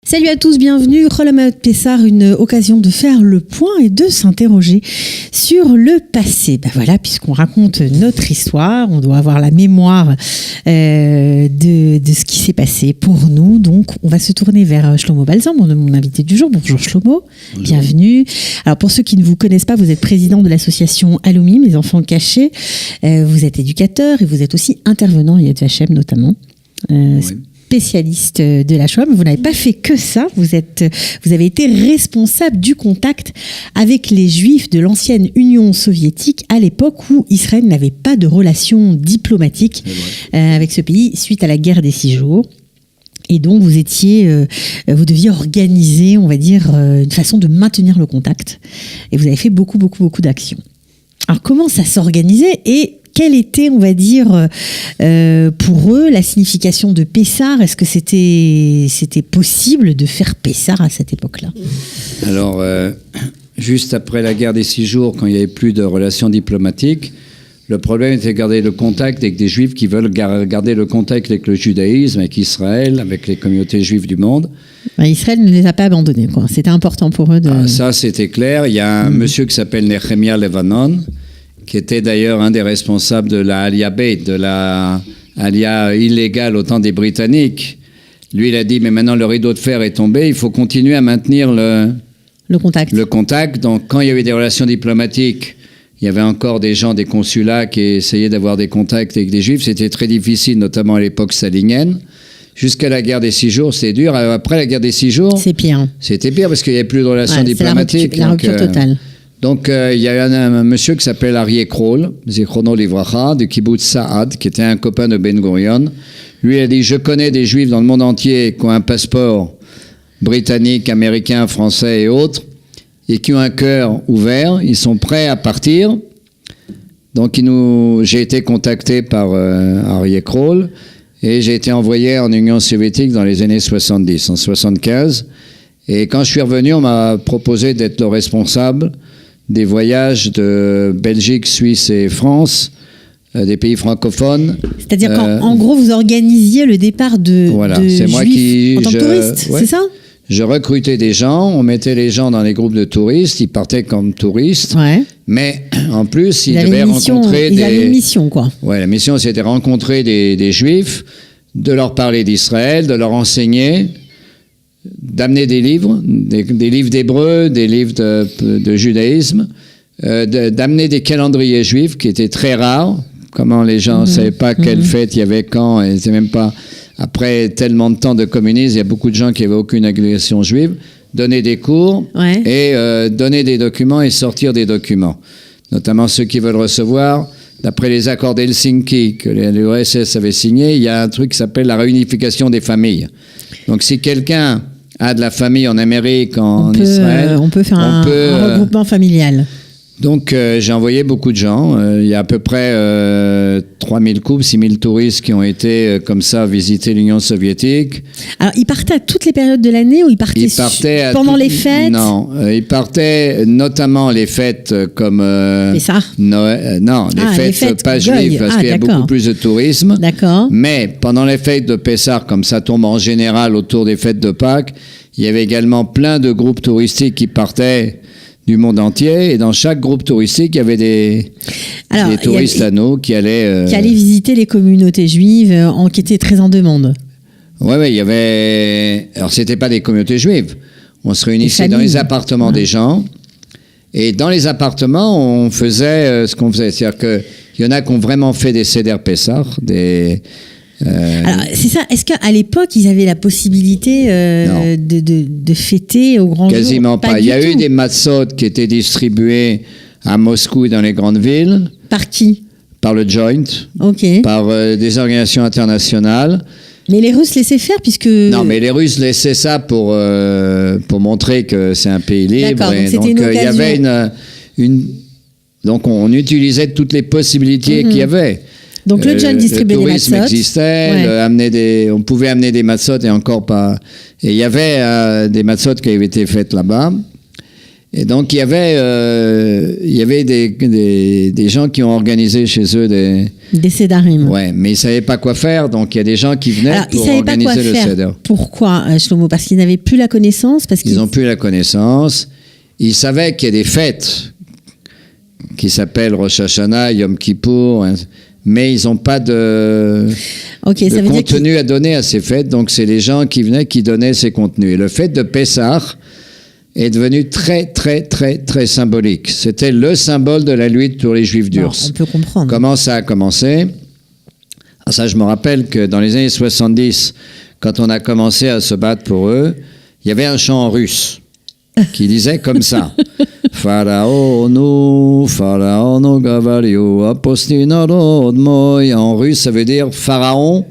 Salut à tous, bienvenue. Chol Pessar, une occasion de faire le point et de s'interroger sur le passé. Ben voilà, puisqu'on raconte notre histoire, on doit avoir la mémoire de ce qui s'est passé pour nous. Donc, on va se tourner vers Shlomo Balzan, mon invité du jour. Bonjour Shlomo, bienvenue. Alors, pour ceux qui ne vous connaissent pas, vous êtes président de l'association Alumim, les enfants cachés. Vous êtes éducateur et vous êtes aussi intervenant à Yad Vashem notamment. Oui. Spécialiste de la Shoah, mais vous n'avez pas fait que ça. Vous avez été responsable du contact avec les Juifs de l'ancienne Union soviétique à l'époque où Israël n'avait pas de relations diplomatiques avec ce pays suite à la guerre des 6 jours. Et donc vous deviez organiser, on va dire, une façon de maintenir le contact. Et vous avez fait beaucoup d'actions. Alors comment ça s'organisait et quelle était, on va dire, pour eux, la signification de Pessar? Est-ce que c'était possible de faire Pessar à cette époque-là? Alors, juste après la guerre des 6 jours, quand il n'y avait plus de relations diplomatiques, le problème était de garder le contact avec des Juifs qui veulent garder le contact avec le judaïsme, avec Israël, avec les communautés juives du monde. Israël ne les a pas abandonnés, quoi. C'était important pour eux de... Ça, c'était clair. Il y a un monsieur qui s'appelle Nehemia Levanon, qui était d'ailleurs un des responsables de la Aliyah Beit, de la Aliyah illégale au temps des Britanniques. Lui, il a dit, mais maintenant le rideau de fer est tombé, il faut continuer à maintenir le contact. Donc, quand il y avait des relations diplomatiques, il y avait encore des gens des consulats qui essayaient d'avoir des contacts avec des Juifs. C'était très difficile, notamment à l'époque stalinienne. Jusqu'à la guerre des 6 jours, c'était dur. Après la guerre des 6 jours... C'est pire. C'était pire parce qu'il n'y avait plus de relations diplomatiques. La rupture totale. Donc, il y a un monsieur qui s'appelle Aryeh Kroll, Zichrono Livracha, du kibbutz Saad, qui était un copain de Ben Gurion. Lui, il a dit, je connais des Juifs dans le monde entier qui ont un passeport britannique, américain, français et autres, et qui ont un cœur ouvert, ils sont prêts à partir. Donc, j'ai été contacté par Aryeh Kroll, et j'ai été envoyé en Union soviétique dans les années 70, en 75. Et quand je suis revenu, on m'a proposé d'être le responsable des voyages de Belgique, Suisse et France, des pays francophones. C'est-à-dire qu'en gros, vous organisiez le départ de c'est moi qui, en tant que touriste, c'est ça? Je recrutais des gens, on mettait les gens dans les groupes de touristes, ils partaient comme touristes, mais en plus, ils devaient rencontrer Ils avaient une mission, quoi. Ouais, la mission, c'était de rencontrer des Juifs, de leur parler d'Israël, de leur enseigner, d'amener des livres, des livres d'hébreu, des livres de judaïsme, d'amener des calendriers juifs qui étaient très rares. Comment les gens ne savaient pas quelle fête il y avait quand, et c'est même pas... Après tellement de temps de communisme, il y a beaucoup de gens qui n'avaient aucune agrégation juive. Donner des cours et donner des documents et sortir des documents. Notamment ceux qui veulent recevoir... D'après les accords d'Helsinki que l'URSS avait signés, il y a un truc qui s'appelle la réunification des familles. Donc si quelqu'un a de la famille en Amérique, en Israël... On peut faire un regroupement familial. Donc j'ai envoyé beaucoup de gens. Il y a à peu près 3000 couples, 6000 touristes qui ont été comme ça visiter l'Union soviétique. Alors ils partaient à toutes les périodes de l'année ou ils partaient pendant les fêtes? Non, ils partaient notamment les fêtes comme Pessah. Noël. Non, les fêtes pas juives parce qu'il y a beaucoup plus de tourisme. D'accord. Mais pendant les fêtes de Pessah, comme ça tombe en général autour des fêtes de Pâques, il y avait également plein de groupes touristiques qui partaient du monde entier, et dans chaque groupe touristique, il y avait des touristes à nous qui allaient visiter les communautés juives, qui étaient très en demande. Oui, il y avait... Alors, c'était pas des communautés juives. On se réunissait dans les appartements des gens, et dans les appartements, on faisait ce qu'on faisait. C'est-à-dire qu'il y en a qui ont vraiment fait des Seder Pessah, Alors, c'est ça. Est-ce qu'à l'époque, ils avaient la possibilité de fêter au grand jour? Quasiment pas. Il y a eu des matzot qui étaient distribués à Moscou et dans les grandes villes. Par qui? Par le Joint. Par des organisations internationales. Mais les Russes laissaient faire puisque... Non, mais les Russes laissaient ça pour montrer que c'est un pays libre. D'accord, donc c'était une occasion. Il y avait Donc on utilisait toutes les possibilités qu'il y avait. Donc le Joint distribuait des matzot. Le tourisme existait, on pouvait amener des matzot et encore pas. Et il y avait des matzot qui avaient été faites là-bas. Et donc, il y avait des gens qui ont organisé chez eux des sédarim. Ouais, mais ils ne savaient pas quoi faire, donc il y a des gens qui venaient pour organiser le sédar. Pourquoi, Shlomo? Parce qu'ils n'avaient plus la connaissance? Ils n'ont plus la connaissance. Ils savaient qu'il y a des fêtes qui s'appellent Rosh Hashanah, Yom Kippour, hein, mais ils n'ont pas de contenu à donner à ces fêtes, donc c'est les gens qui venaient qui donnaient ces contenus. Et le fait de Pessah est devenu très, très, très, très symbolique. C'était le symbole de la lutte pour les Juifs d'Urs. On peut comprendre. Comment ça a commencé? Alors ça, je me rappelle que dans les années 70, quand on a commencé à se battre pour eux, il y avait un chant en russe qui disait comme ça. Pharaonu Gavario, Apostinarod Moy. En russe, ça veut dire Pharaon,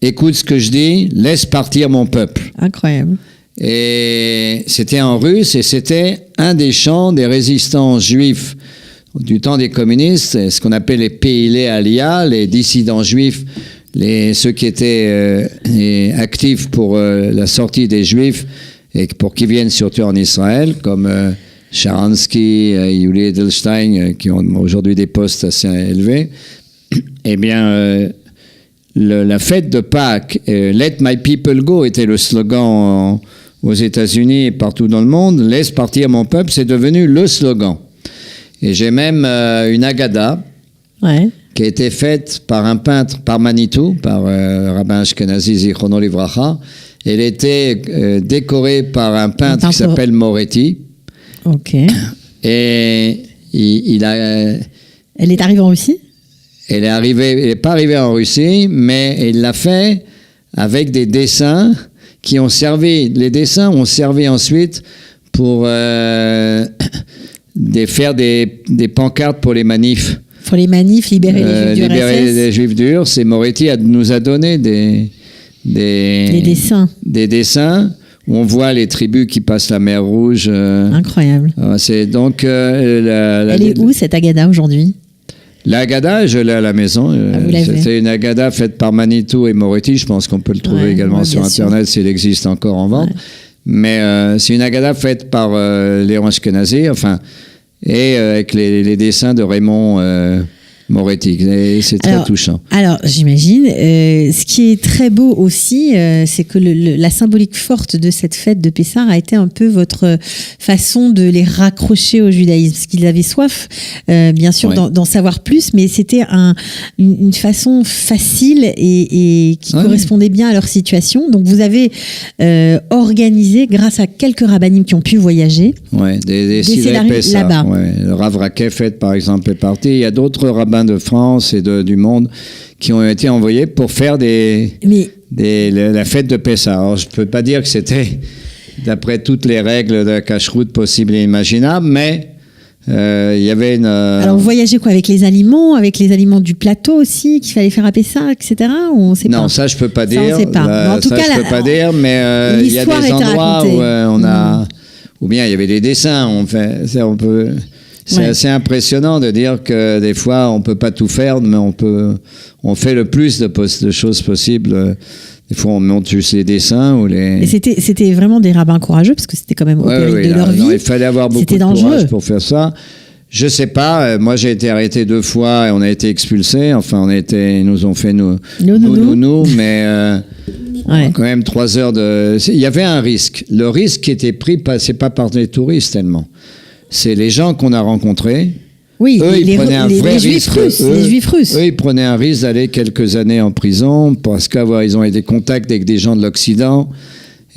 écoute ce que je dis, laisse partir mon peuple. Incroyable. Et c'était en russe et c'était un des chants des résistants juifs du temps des communistes, ce qu'on appelle les Peilei Aliyah, les dissidents juifs, ceux qui étaient actifs pour la sortie des juifs et pour qu'ils viennent surtout en Israël, comme Sharansky, Yuli Edelstein, qui ont aujourd'hui des postes assez élevés. Eh bien, la fête de Pâques, Let my people go était le slogan aux États-Unis et partout dans le monde. Laisse partir mon peuple, c'est devenu le slogan. Et j'ai même une Haggadah qui a été faite par un peintre, par Manitou, par Rabbin Ashkenazi Zichrono Livracha. Elle était décorée par un peintre qui s'appelle Moretti. Ok. Et elle est arrivée en Russie? Elle n'est pas arrivée en Russie, mais il l'a fait avec des dessins qui ont servi. Les dessins ont servi ensuite pour faire des pancartes pour les manifs. Pour les manifs, libérer les Juifs d'Urs. Et Moretti nous a donné des dessins. Des dessins où on voit les tribus qui passent la mer Rouge. Incroyable. C'est donc elle est où cette Haggadah aujourd'hui? La Haggadah, je l'ai à la maison. C'était une Haggadah faite par Manitou et Moretti. Je pense qu'on peut le trouver également sur Internet s'il existe encore en vente. Ouais. Mais c'est une Haggadah faite par Léon Ashkenazi, avec les dessins de Raymond Moretti. Et c'est très touchant. Alors, j'imagine. Ce qui est très beau aussi, c'est que la symbolique forte de cette fête de Pessah a été un peu votre façon de les raccrocher au judaïsme. Parce qu'ils avaient soif, bien sûr, d'en savoir plus, mais c'était une façon facile et qui correspondait bien à leur situation. Donc, vous avez organisé, grâce à quelques rabbinim qui ont pu voyager, des sédarim là-bas. Le Rav Rakefet, par exemple, est parti. Il y a d'autres rabbins de France et du monde qui ont été envoyés pour faire la fête de Pessah. Alors, je ne peux pas dire que c'était d'après toutes les règles de la cacheroute possibles et imaginables, mais il y avait une... Alors, vous voyagez quoi? Avec les aliments du plateau aussi, qu'il fallait faire à Pessah, etc. Ou on sait non, pas. Ça, je ne peux pas dire. Ça, on sait pas. En tout cas, je ne peux pas dire, mais il y a des endroits où on a... Ou bien, il y avait des dessins. C'est assez impressionnant de dire que des fois, on ne peut pas tout faire, mais on fait le plus de choses possibles. Des fois, on monte juste les dessins. Et c'était vraiment des rabbins courageux, parce que c'était quand même au péril de leur vie. Il fallait avoir beaucoup de courage pour faire ça. Je ne sais pas. Moi, j'ai été arrêté 2 fois et on a été expulsés. Enfin, ils nous ont fait nous, mais quand même 3 heures de... Il y avait un risque. Le risque qui était pris, ce n'est pas par les touristes tellement. C'est les gens qu'on a rencontrés. Oui, eux, ils prenaient un vrai risque. Les Juifs russes. Eux, ils prenaient un risque d'aller quelques années en prison parce qu'ils ont eu des contacts avec des gens de l'Occident.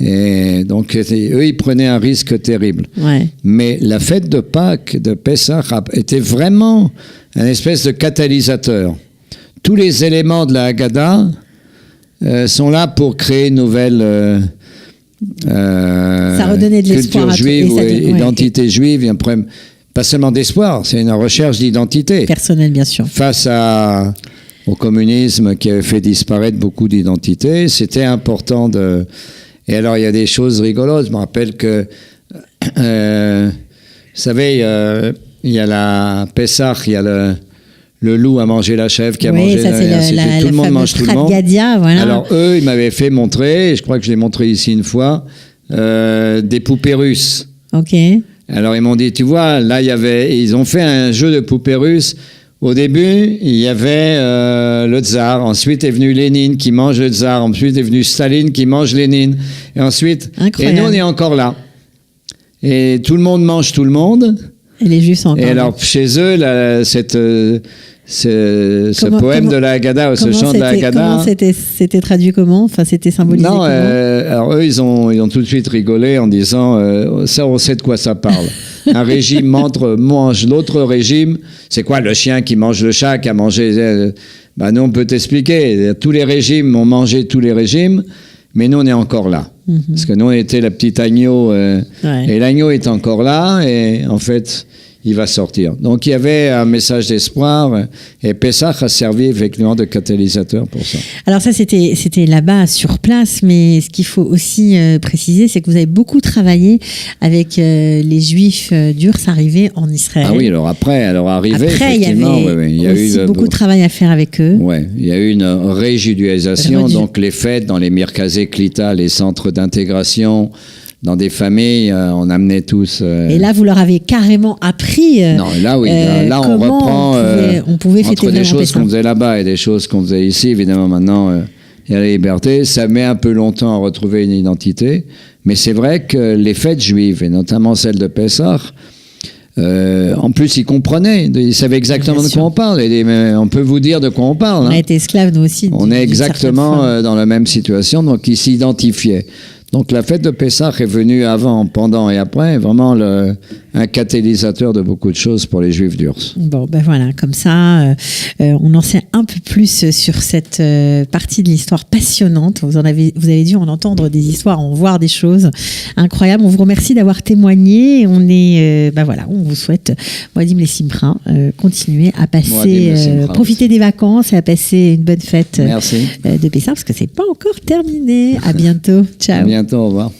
Et donc, eux, ils prenaient un risque terrible. Ouais. Mais la fête de Pâques, de Pessah, était vraiment un espèce de catalyseur. Tous les éléments de la Haggadah sont là pour créer une nouvelle... ça redonnait de l'espoir culture juive ou identité juive, pas seulement d'espoir, c'est une recherche d'identité personnelle, bien sûr, face au communisme qui avait fait disparaître beaucoup d'identités. C'était important et alors il y a des choses rigolotes. Je me rappelle que vous savez, il y a la Pessah, il y a le loup a mangé la chèvre qui a mangé ça, tout le monde mange tout le monde. Gadia, voilà. Alors eux, ils m'avaient fait montrer, et je crois que je l'ai montré ici une fois, des poupées russes. Ok. Alors ils m'ont dit, tu vois, là ils ont fait un jeu de poupées russes. Au début, il y avait le tsar, ensuite est venu Lénine qui mange le tsar, ensuite est venu Staline qui mange Lénine, et ensuite, Incroyable. et nous on est encore là. Et tout le monde mange tout le monde. Et les Juifs sont encore Et là. alors chez eux, ce poème de la Haggadah, ou ce chant de la Haggadah. Comment c'était traduit comment? Enfin, c'était symbolisé Non, comment? alors eux, ils ont tout de suite rigolé en disant ça, on sait de quoi ça parle. Un régime mange l'autre régime. C'est quoi le chien qui mange le chat qui a mangé nous, on peut t'expliquer. Tous les régimes ont mangé tous les régimes, mais nous, on est encore là. Parce que nous, on était la petite agneau, et l'agneau est encore là, et en fait, il va sortir. Donc, il y avait un message d'espoir, et Pessah a servi effectivement de catalyseur pour ça. Alors ça, c'était là-bas, sur place, mais ce qu'il faut aussi préciser, c'est que vous avez beaucoup travaillé avec les Juifs d'Urs arrivés en Israël. Ah oui, alors arrivé, Après, il y avait aussi beaucoup de travail à faire avec eux. Ouais, il y a eu une réjudaïsation, donc les fêtes dans les Mirkazé Klita, les centres d'intégration, dans des familles, on amenait tous... Et là, vous leur avez carrément appris... non, là, oui. Là, on reprend... on pouvait fêter entre des choses Pessah. qu'on faisait là-bas et des choses qu'on faisait ici, évidemment, maintenant, il y a la liberté. Ça met un peu longtemps à retrouver une identité. Mais c'est vrai que les fêtes juives, et notamment celle de Pessah, en plus, ils comprenaient. Ils savaient exactement de quoi on parle. On peut vous dire de quoi on parle. On a été esclaves, nous aussi. On est exactement dans la même situation, donc ils s'identifiaient. Donc la fête de Pessah est venue avant, pendant et après, vraiment un catalyseur de beaucoup de choses pour les Juifs d'Urs. Bon, ben voilà, comme ça, on en sait un peu plus sur cette partie de l'histoire passionnante. Vous avez dû en entendre des histoires, en voir des choses incroyables. On vous remercie d'avoir témoigné. On est, on vous souhaite, Moadim les Simcha, continuer à passer, profiter des vacances et à passer une bonne fête Merci. de Pessah, parce que c'est pas encore terminé. À bientôt. Ciao. À bientôt, au revoir.